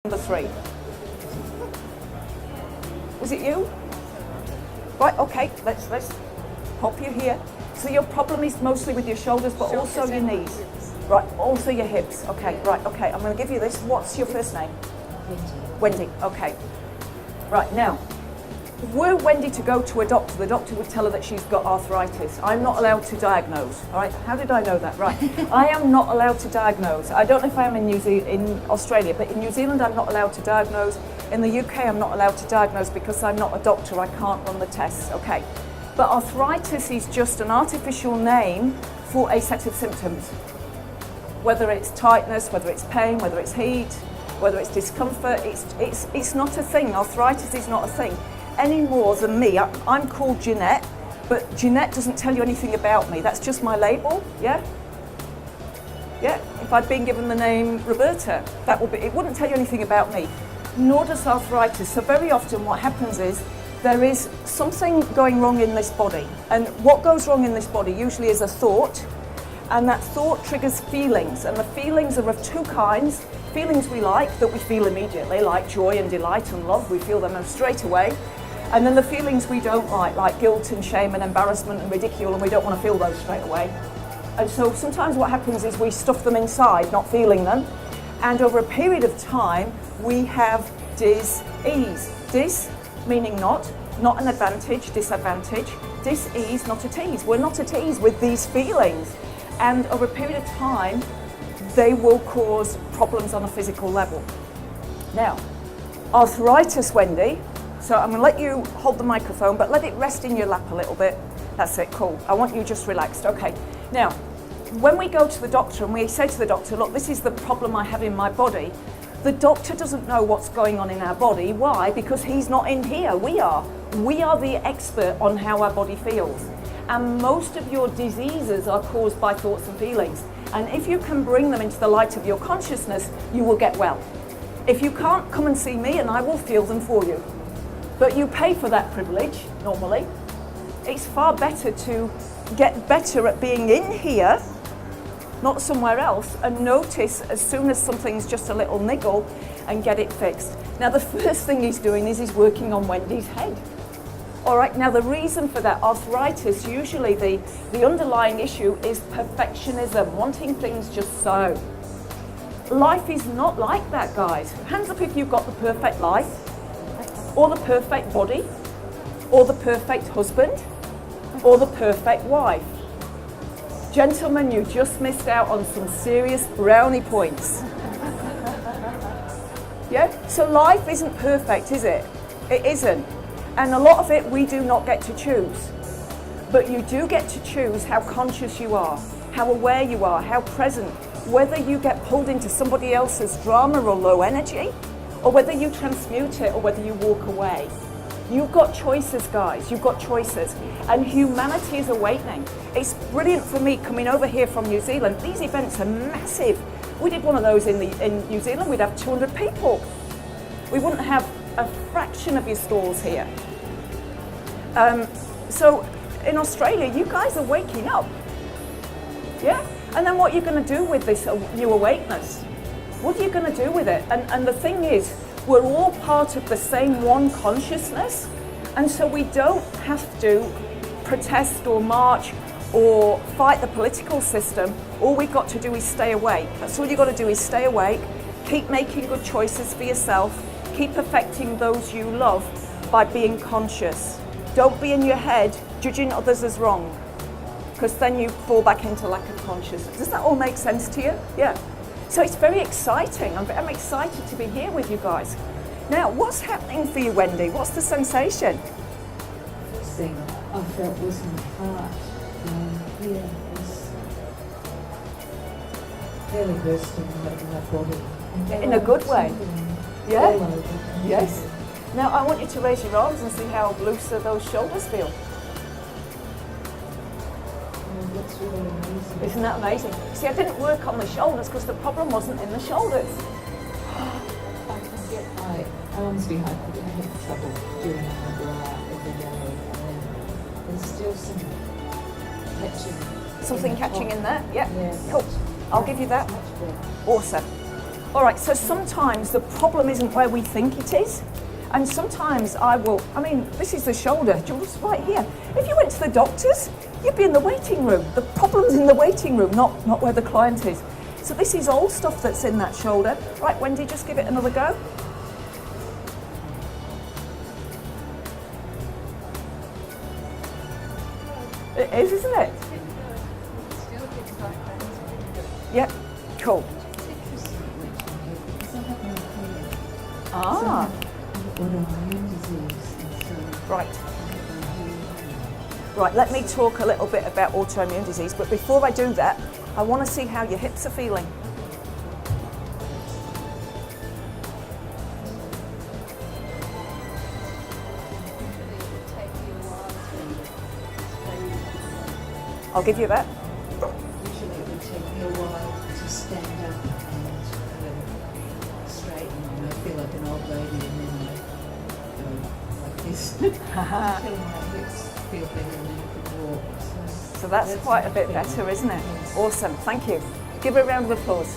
Number 3. Was it you? Right, okay, let's pop you here. So your problem is mostly with your shoulders, but also your knees. Right, also your hips. Okay, right, okay, I'm going to give you this. What's your first name? Wendy, okay. Right, now, were Wendy to go to a doctor, the doctor would tell her that she's got arthritis. I'm not allowed to diagnose, all right? How did I know that? Right, I am not allowed to diagnose. I don't know if I am in Australia, but in New Zealand I'm not allowed to diagnose. In the UK I'm not allowed to diagnose because I'm not a doctor, I can't run the tests, okay. But arthritis is just an artificial name for a set of symptoms. Whether it's tightness, whether it's pain, whether it's heat, whether it's discomfort, it's not a thing. Arthritis is not a thing. Any more than me. I'm called Jeanette, but Jeanette doesn't tell you anything about me. That's just my label, yeah? Yeah, if I'd been given the name Roberta, it wouldn't tell you anything about me. Nor does arthritis. So very often what happens is there is something going wrong in this body. And what goes wrong in this body usually is a thought, and that thought triggers feelings. And the feelings are of two kinds. Feelings we like, that we feel immediately, like joy and delight and love, we feel them straight away. And then the feelings we don't like guilt and shame and embarrassment and ridicule, and we don't want to feel those straight away. And so sometimes what happens is we stuff them inside, not feeling them. And over a period of time, we have dis-ease. Dis meaning not an advantage, disadvantage. Dis-ease, not at ease. We're not at ease with these feelings. And over a period of time, they will cause problems on a physical level. Now, arthritis, Wendy. So I'm going to let you hold the microphone, but let it rest in your lap a little bit. That's it, cool. I want you just relaxed. Okay. Now, when we go to the doctor and we say to the doctor, look, this is the problem I have in my body, the doctor doesn't know what's going on in our body. Why? Because he's not in here. We are. We are the expert on how our body feels. And most of your diseases are caused by thoughts and feelings. And if you can bring them into the light of your consciousness, you will get well. If you can't, come and see me and I will feel them for you. But you pay for that privilege, normally. It's far better to get better at being in here, not somewhere else, and notice as soon as something's just a little niggle and get it fixed. Now the first thing he's doing is he's working on Wendy's head. All right, now the reason for that arthritis, usually the underlying issue is perfectionism, wanting things just so. Life is not like that, guys. Hands up if you've got the perfect life, or the perfect body, or the perfect husband, or the perfect wife. Gentlemen, you just missed out on some serious brownie points. Yeah, so life isn't perfect, is it? It isn't. And a lot of it we do not get to choose. But you do get to choose how conscious you are, how aware you are, how present, whether you get pulled into somebody else's drama or low energy, or whether you transmute it, or whether you walk away. You've got choices, guys, you've got choices. And humanity is awakening. It's brilliant for me coming over here from New Zealand. These events are massive. We did one of those in New Zealand, we'd have 200 people. We wouldn't have a fraction of your stalls here. So in Australia, you guys are waking up. Yeah? And then what are you going to do with this new awakeness? What are you going to do with it? And the thing is, we're all part of the same one consciousness, and so we don't have to protest or march or fight the political system. All we've got to do is stay awake. That's all you've got to do is stay awake, keep making good choices for yourself, keep affecting those you love by being conscious. Don't be in your head judging others as wrong, because then you fall back into lack of consciousness. Does that all make sense to you? Yeah. So it's very exciting. I'm excited to be here with you guys. Now, what's happening for you, Wendy? What's the sensation? First thing I felt was my heart here was fairly bursting in my body. In a good way? Yeah? All over. Yes. Now, I want you to raise your arms and see how looser those shoulders feel. That's really amazing. Isn't that amazing? See, I didn't work on the shoulders because the problem wasn't in the shoulders. I honestly had trouble doing my bra every day, and then there's still some catching. Something catching in there? Yeah. Yeah. Cool. I'll give you that. Awesome. All right, so sometimes the problem isn't where we think it is. And sometimes this is the shoulder, just right here. If you went to the doctors, you'd be in the waiting room. The problem's in the waiting room, not where the client is. So this is old stuff that's in that shoulder. Right, Wendy, just give it another go. It is, isn't it? Yeah, cool. Ah. Right. Right, let me talk a little bit about autoimmune disease, but before I do that, I want to see how your hips are feeling. I'll give you that. Usually it would take me a while to stand up and straighten, and I feel like an old lady, and then I go like this until my hips feel better and then I can walk. So that's quite a bit better, isn't it? Awesome, thank you. Give her a round of applause.